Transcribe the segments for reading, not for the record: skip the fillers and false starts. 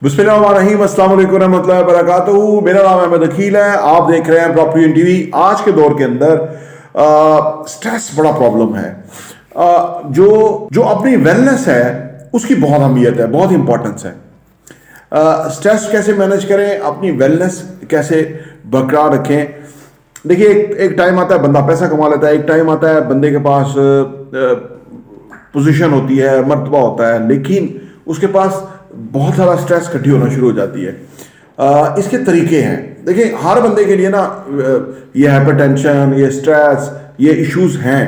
बिस्मिल्लाहिर्रहमानिर्रहीम, अस्सलाम वालेकुम रहमतुल्लाहि वबरकातुहू। मेरा नाम अहमद अकील है। आप देख रहे हैं प्रॉपर्टी इन टीवी। आज के दौर के अंदर स्ट्रेस बड़ा प्रॉब्लम है। जो जो अपनी वेलनेस है उसकी बहुत अहमियत है, बहुत इंपॉर्टेंस है। स्ट्रेस कैसे मैनेज करें, अपनी वेलनेस कैसे बरकरार रखें। देखिए, एक टाइम आता है बंदा पैसा कमा लेता है, एक टाइम आता है बंदे के पास पोजीशन होती है, मर्तबा होता है, लेकिन उसके पास बहुत सारा स्ट्रेस इकट्ठी होना शुरू हो जाती है। इसके तरीके हैं। देखिए, हर बंदे के लिए ना ये हाइपरटेंशन, ये स्ट्रेस, ये इश्यूज हैं,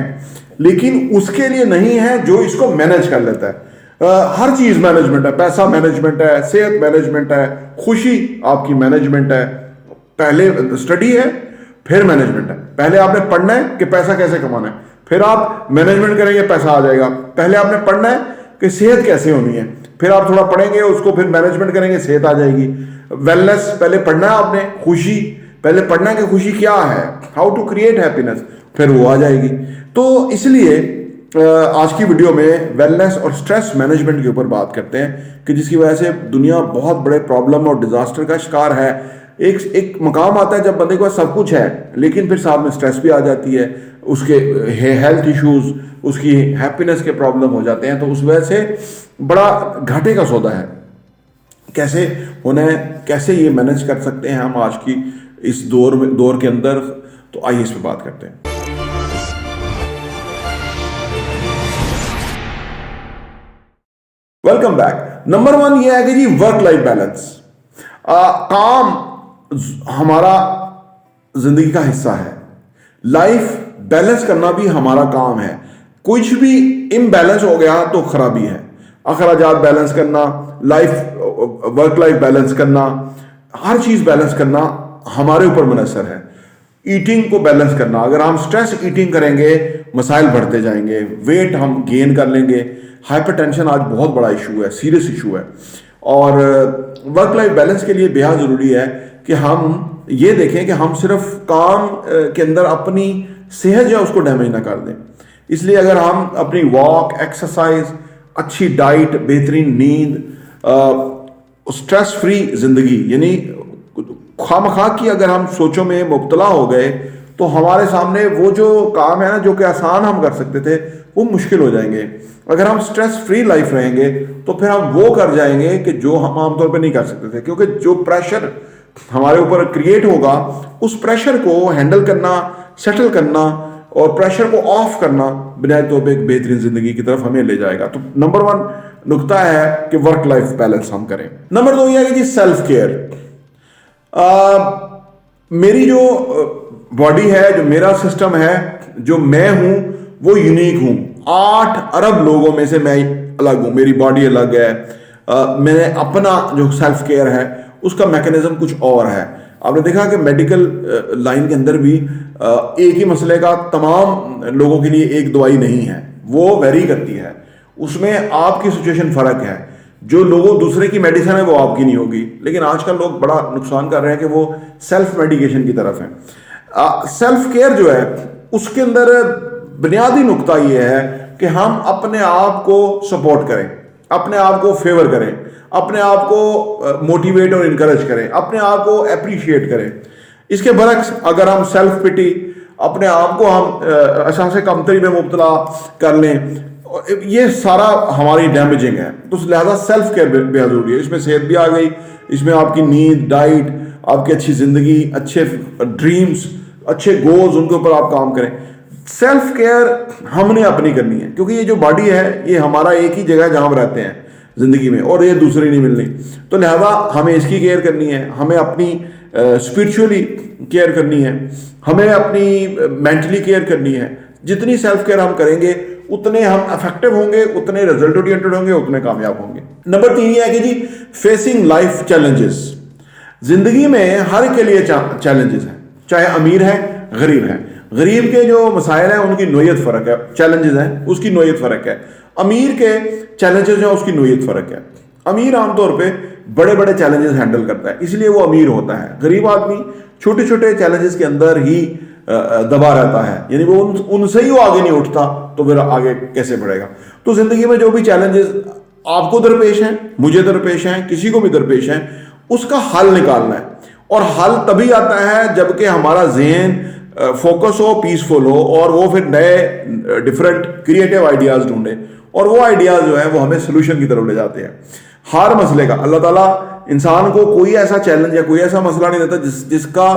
लेकिन उसके लिए नहीं है जो इसको मैनेज कर लेता है। हर चीज मैनेजमेंट है, पैसा मैनेजमेंट है, सेहत मैनेजमेंट है, खुशी आपकी मैनेजमेंट है। पहले स्टडी है, फिर मैनेजमेंट है। पहले आपने पढ़ना है कि पैसा कैसे कमाना है, फिर आप मैनेजमेंट करेंगे, पैसा आ जाएगा। पहले आपने पढ़ना है कि सेहत कैसे होनी है, फिर आप थोड़ा पढ़ेंगे उसको, फिर मैनेजमेंट करेंगे, सेहत आ जाएगी। वेलनेस पहले पढ़ना है आपने, खुशी पहले पढ़ना है कि खुशी क्या है, हाउ टू क्रिएट हैप्पीनेस, फिर वो आ जाएगी। तो इसलिए आज की वीडियो में वेलनेस और स्ट्रेस मैनेजमेंट के ऊपर बात करते हैं कि जिसकी वजह से दुनिया बहुत बड़े प्रॉब्लम और डिजास्टर का शिकार है। एक मकाम आता है जब बंदे के पास सब कुछ है, लेकिन फिर साथ में स्ट्रेस भी आ जाती है, उसके हेल्थ इश्यूज, उसकी हैप्पीनेस के प्रॉब्लम हो जाते हैं। तो उस वजह से बड़ा घाटे का सौदा है। कैसे होना है, कैसे ये मैनेज कर सकते हैं हम आज की इस दौर के अंदर, तो आइए इस पर बात करते हैं। Welcome back. नंबर 1 ये है कि जी वर्क लाइफ बैलेंस। काम हमारा जिंदगी का हिस्सा है, लाइफ बैलेंस करना भी हमारा काम है। कुछ भी इम्बैलेंस हो गया तो खराबी है। अखराजात बैलेंस करना, वर्क लाइफ बैलेंस करना, हर चीज बैलेंस करना हमारे ऊपर मुनहसर है। ईटिंग को बैलेंस करना, अगर हम स्ट्रेस ईटिंग करेंगे मसाइल बढ़ते जाएंगे, वेट हम गेन कर लेंगे। हाइपरटेंशन आज बहुत बड़ा इशू है, सीरियस इशू है। और वर्क लाइफ बैलेंस के लिए बेहद ज़रूरी है कि हम ये देखें कि हम सिर्फ काम के अंदर अपनी सेहत जो है उसको डैमेज ना कर दें। इसलिए अगर हम अपनी वॉक, एक्सरसाइज, अच्छी डाइट, बेहतरीन नींद, स्ट्रेस फ्री जिंदगी, यानी खामखा की अगर हम सोचों में मुब्तला हो गए तो हमारे सामने वो जो काम है ना, जो कि आसान हम कर सकते थे, वो मुश्किल हो जाएंगे। अगर हम स्ट्रेस फ्री लाइफ रहेंगे तो फिर हम वो कर जाएंगे कि जो हम आमतौर पे नहीं कर सकते थे, क्योंकि जो प्रेशर हमारे ऊपर क्रिएट होगा, उस प्रेशर को हैंडल करना, सेटल करना और प्रेशर को ऑफ करना बुनियादी तौर पे एक बेहतरीन जिंदगी की तरफ हमें ले जाएगा। तो नंबर 1 नुकता है कि वर्क लाइफ बैलेंस हम करें। नंबर 2 यह है कि जी सेल्फ केयर। मेरी जो बॉडी है, जो मेरा सिस्टम है, जो मैं हूं, वो यूनिक हूं। 8 अरब लोगों में से मैं अलग हूं, मेरी बॉडी अलग है। मैंने अपना जो सेल्फ केयर है उसका मैकेनिज्म कुछ और है। आपने देखा कि मेडिकल लाइन के अंदर भी एक ही मसले का तमाम लोगों के लिए एक दवाई नहीं है, वो वेरी करती है। उसमें आपकी सिचुएशन फर्क है। जो लोगों दूसरे की मेडिसिन है वो आपकी नहीं होगी। लेकिन आजकल लोग बड़ा नुकसान कर रहे हैं कि वो सेल्फ मेडिकेशन की तरफ है। सेल्फ केयर जो है उसके अंदर बुनियादी नुकता ये है कि हम अपने आप को सपोर्ट करें, अपने आप को फेवर करें, अपने आप को मोटिवेट और इनकरेज करें, अपने आप को अप्रिशिएट करें। इसके बरक्स अगर हम सेल्फ पिटी, अपने आप को हम एहसास कमतरी में मुब्तला कर लें, ये सारा हमारी डैमेजिंग है। तो लिहाजा सेल्फ केयर बेहद जरूरी है। इसमें सेहत भी आ गई, इसमें आपकी नींद, डाइट, आपकी अच्छी जिंदगी, अच्छे ड्रीम्स, अच्छे गोल्स, उनके ऊपर आप काम करें। सेल्फ केयर हमने अपनी करनी है, क्योंकि ये जो बॉडी है ये हमारा एक ही जगह है जहां हम रहते हैं जिंदगी में, और ये दूसरी नहीं मिलनी। तो लिहाजा हमें इसकी केयर करनी है, हमें अपनी स्पिरिचुअली केयर करनी है, हमें अपनी मेंटली केयर करनी है। जितनी सेल्फ केयर हम करेंगे उतने हम इफेक्टिव होंगे, उतने रिजल्ट ओरिएंटेड होंगे, उतने कामयाब होंगे। नंबर 3 ये है कि जी फेसिंग लाइफ चैलेंजेस। जिंदगी में हर के लिए चैलेंजेस हैं, चाहे अमीर है, गरीब है। गरीब के जो मसाइल हैं उनकी नोयत फ़र्क है, चैलेंजेस हैं उसकी नोयत फ़र्क है। अमीर के चैलेंजेस हैं उसकी नोयत फ़र्क है। अमीर आमतौर पे बड़े बड़े चैलेंजेस हैंडल करता है, इसलिए वो अमीर होता है। गरीब आदमी छोटे छोटे चैलेंजेस के अंदर ही दबा रहता है, यानी वो उनसे ही वो आगे नहीं उठता, तो फिर आगे कैसे बढ़ेगा। तो जिंदगी में जो भी चैलेंजेस आपको दरपेश है, मुझे दरपेश है, किसी को भी दरपेश है, उसका हल निकालना है। और हल तभी आता है जबकि हमारा जहन फोकस हो, पीसफुल हो, और वो फिर नए डिफरेंट क्रिएटिव आइडियाज ढूंढे, और वो आइडियाज जो है वो हमें सोल्यूशन की तरफ ले जाते हैं। हर मसले का अल्लाह ताला इंसान को कोई ऐसा चैलेंज या कोई ऐसा मसला नहीं देता जिसका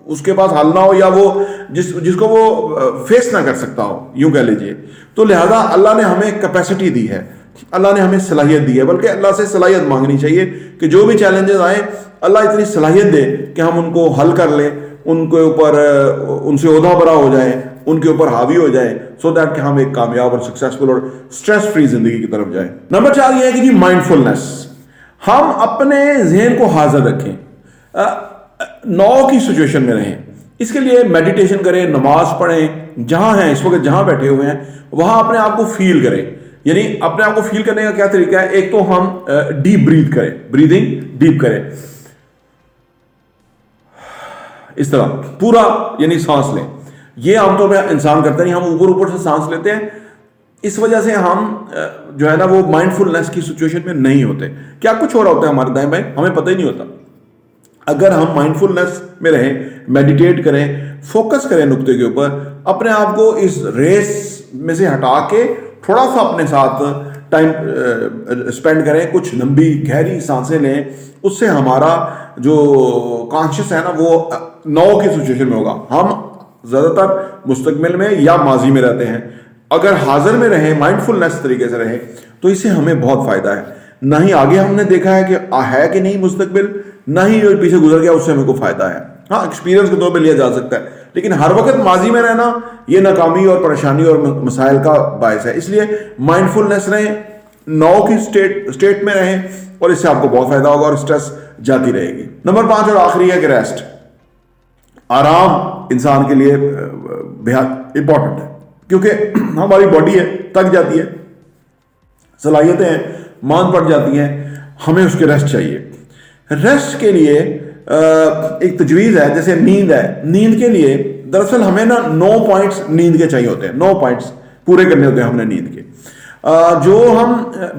उसके पास हल ना हो, या वो जिसको वो फेस ना कर सकता हो, यूं कह लीजिए। तो लिहाजा अल्लाह ने हमें कैपेसिटी दी है, अल्लाह ने हमें सलाहियत दी है, बल्कि अल्लाह से सलाहियत मांगनी चाहिए कि जो भी चैलेंजेस आए अल्लाह इतनी सलाहियत दे कि हम उनको हल कर लें, उनके ऊपर उनसे ओहदा बरा हो जाए, उनके ऊपर हावी हो जाए, सो दैट कि हम एक कामयाब और सक्सेसफुल और स्ट्रेस फ्री जिंदगी की तरफ जाए। नंबर 4 ये है कि जी माइंडफुलनेस, हम अपने जहन को हाजिर रखें, नौ की सिचुएशन में रहें। इसके लिए मेडिटेशन करें, नमाज पढ़ें, जहां हैं इस वक्त, जहां बैठे हुए हैं वहां अपने आप को फील करें। यानी अपने आप को फील करने का क्या तरीका है? एक तो हम डीप ब्रीथ करें, ब्रीदिंग डीप करें, इस तरह पूरा, यानी सांस लें। ये आमतौर पर इंसान करते नहीं, हम ऊपर ऊपर से सांस लेते हैं, इस वजह से हम जो है ना वो माइंडफुलनेस की सिचुएशन में नहीं होते। क्या कुछ हो रहा होता है हमारे दाएं बाएं, हमें पता ही नहीं होता। अगर हम माइंडफुलनेस में रहें, मेडिटेट करें, फोकस करें नुक्ते के ऊपर, अपने आप को इस रेस में से हटा के थोड़ा सा अपने साथ टाइम स्पेंड करें, कुछ लंबी गहरी सांसें लें, उससे हमारा जो कॉन्शियस है ना वो 9 की सिचुएशन में होगा। हम ज़्यादातर मुस्तकबिल में या माजी में रहते हैं। अगर हाजिर में रहें, माइंडफुलनेस तरीके से रहें, तो इससे हमें बहुत फ़ायदा है। ना ही आगे हमने देखा है कि नहीं मुस्तकबिल, ना ही जो पीछे गुजर गया उससे हमें को फ़ायदा है। हाँ, एक्सपीरियंस के तौर पे लिया जा सकता है, लेकिन हर वक्त माजी में रहना ये नाकामी और परेशानी और मसाइल का बायस है। इसलिए माइंडफुलनेस रहें, 9 की स्टेट में रहें, और इससे आपको बहुत फ़ायदा होगा और स्ट्रेस जाती रहेगी। नंबर 5 और आखिरी है कि रेस्ट, आराम इंसान के लिए बेहद इंपॉर्टेंट है, क्योंकि हमारी बॉडी है थक जाती है, सलाहियतें हैं मान पड़ जाती हैं, हमें उसके रेस्ट चाहिए। रेस्ट के लिए एक तजवीज़ है, जैसे नींद है, नींद के लिए दरअसल हमें ना 9 पॉइंट्स नींद के चाहिए होते हैं, 9 पॉइंट्स पूरे करने होते हैं हमने नींद के। जो हम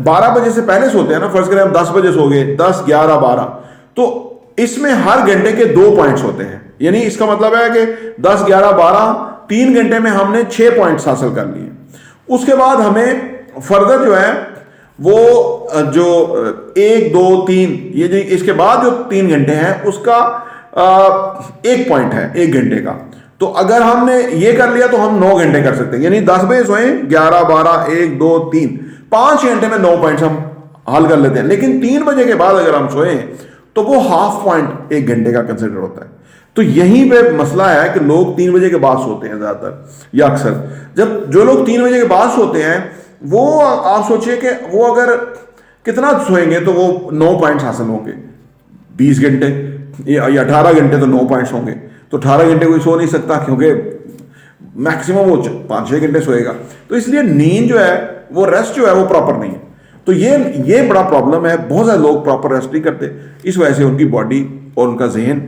12 बजे से पहले सोते हैं ना, फर्ज करें हम 10 बजे सो गए, 10, 11, 12, तो इसमें हर घंटे के 2 पॉइंट्स होते हैं। यानी इसका मतलब है कि 10, 11, 12, 3 घंटे में हमने 6 पॉइंट्स हासिल कर लिए। उसके बाद हमें फर्दर जो है वो जो 1, 2, 3, ये जो इसके बाद जो 3 घंटे हैं उसका 1 पॉइंट है 1 घंटे का। तो अगर हमने ये कर लिया तो हम 9 घंटे कर सकते हैं। यानी 10 बजे सोए, 11, 12, 1, 2, 3, 5 घंटे में 9 पॉइंट्स हम हल कर लेते हैं। लेकिन 3 बजे के बाद अगर हम सोए तो वो हाफ पॉइंट 1 घंटे का कंसिडर होता है। तो यहीं पे मसला है कि लोग 3 बजे के बाद सोते हैं ज़्यादातर या अक्सर। जब जो लोग 3 बजे के बाद सोते हैं, वो आप सोचिए कि वो अगर कितना सोएंगे तो वो 9 पॉइंट्स हासिल होंगे। 20 घंटे या 18 घंटे तो 9 पॉइंट्स होंगे। तो 18 घंटे कोई सो नहीं सकता, क्योंकि मैक्सिमम वो 5-6 घंटे सोएगा। तो इसलिए नींद जो है वो रेस्ट जो है वो प्रॉपर नहीं है। तो ये बड़ा प्रॉब्लम है, बहुत सारे लोग प्रॉपर रेस्ट नहीं करते, इस वजह से उनकी बॉडी और उनका जहन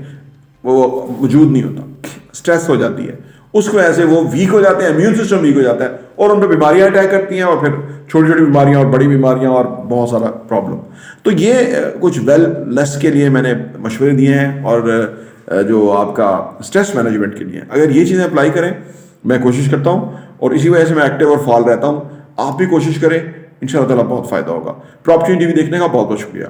वो वजूद नहीं होता, स्ट्रेस हो जाती है, उसकी वजह से वो वीक हो जाते हैं, इम्यून सिस्टम वीक हो जाता है, और उन पर बीमारियां अटैक करती हैं, और फिर छोटी छोटी बीमारियां और बड़ी बीमारियां और बहुत सारा प्रॉब्लम। तो ये कुछ वेलनेस के लिए मैंने मशवरे दिए हैं, और जो आपका स्ट्रेस मैनेजमेंट के लिए, अगर ये चीज़ें अप्लाई करें, मैं कोशिश करता हूँ, और इसी वजह से मैं एक्टिव और फाल रहता हूँ। आप भी कोशिश करें, इंशाअल्लाह ताला बहुत फ़ायदा होगा। प्रॉपर्टी टीवी देखने का बहुत बहुत शुक्रिया।